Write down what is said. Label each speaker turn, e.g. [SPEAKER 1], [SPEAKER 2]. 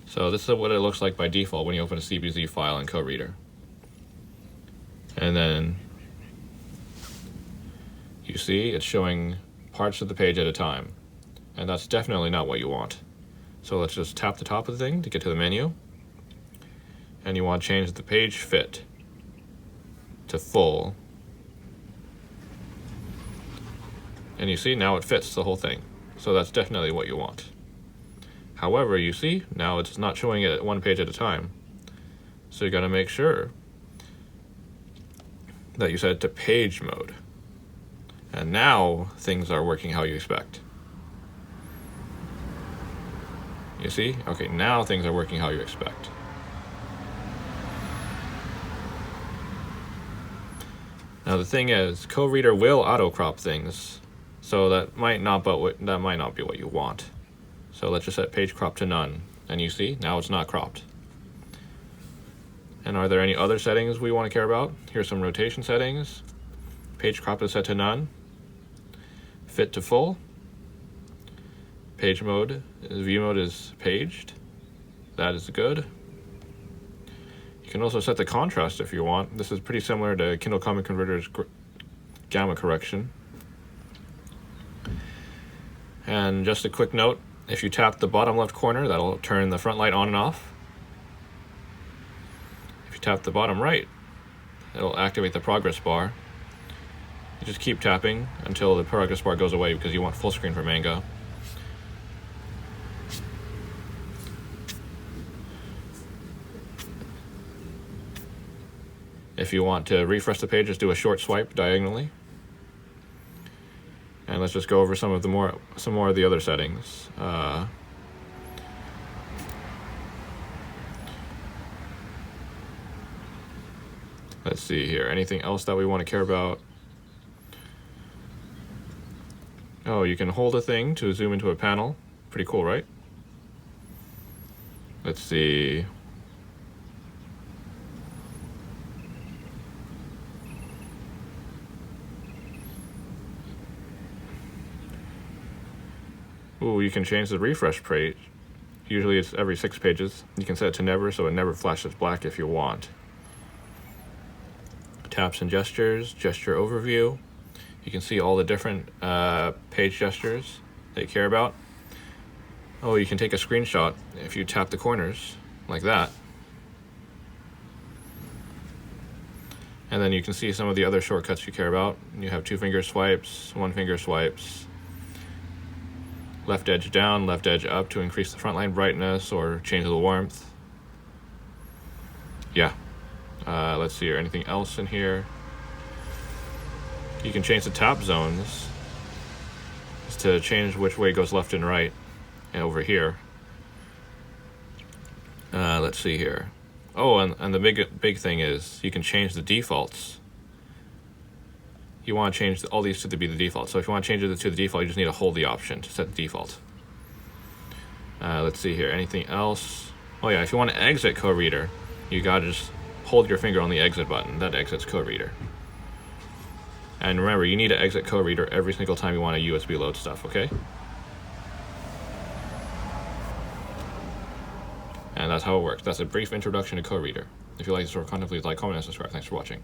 [SPEAKER 1] So this is what it looks like by default when you open a CBZ file in Koreader. And then you see it's showing parts of the page at a time. And that's definitely not what you want. So let's just tap the top of the thing to get to the menu. And you want to change the page fit to full. And you see now it fits the whole thing. So that's definitely what you want. However, you see now it's not showing it one page at a time. So you got to make sure that you set it to page mode. And now things are working how you expect. You see? Okay, now things are working how you expect. Now the thing is, Koreader will auto crop things, so that might not be what you want. So let's just set page crop to none, and you see now it's not cropped. And are there any other settings we want to care about? Here's some rotation settings. Page crop is set to none. Fit to full. Page mode, view mode is paged. That is good. You can also set the contrast if you want. This is pretty similar to Kindle Common Converter's gamma correction. And just a quick note, if you tap the bottom left corner, that'll turn the front light on and off. If you tap the bottom right, it'll activate the progress bar. You just keep tapping until the progress bar goes away because you want full screen for manga. If you want to refresh the page, just do a short swipe diagonally. And let's just go over some more of the other settings. Let's see here. Anything else that we want to care about? Oh, you can hold a thing to zoom into a panel. Pretty cool, right? Let's see. Ooh, you can change the refresh page. Usually it's every 6 pages. You can set it to never, so it never flashes black if you want. Taps and gestures, gesture overview. You can see all the different page gestures that you care about. Oh, you can take a screenshot if you tap the corners, like that. And then you can see some of the other shortcuts you care about. You have 2-finger swipes, 1-finger swipes. Left edge down, left edge up to increase the frontline brightness or change the warmth. Yeah. Let's see here. Anything else in here? You can change the tap zones just to change which way goes left and right. And over here. Let's see here. Oh, and the big thing is you can change the defaults. You want to change all these to be the default. So if you want to change it to the default, you just need to hold the option to set the default. Let's see here. Anything else? Oh yeah, if you want to exit Koreader, you gotta just hold your finger on the exit button. That exits Koreader. And remember, you need to exit Koreader every single time you want to USB load stuff, okay? And that's how it works. That's a brief introduction to Koreader. If you like this sort of content, please like, comment, and subscribe. Thanks for watching.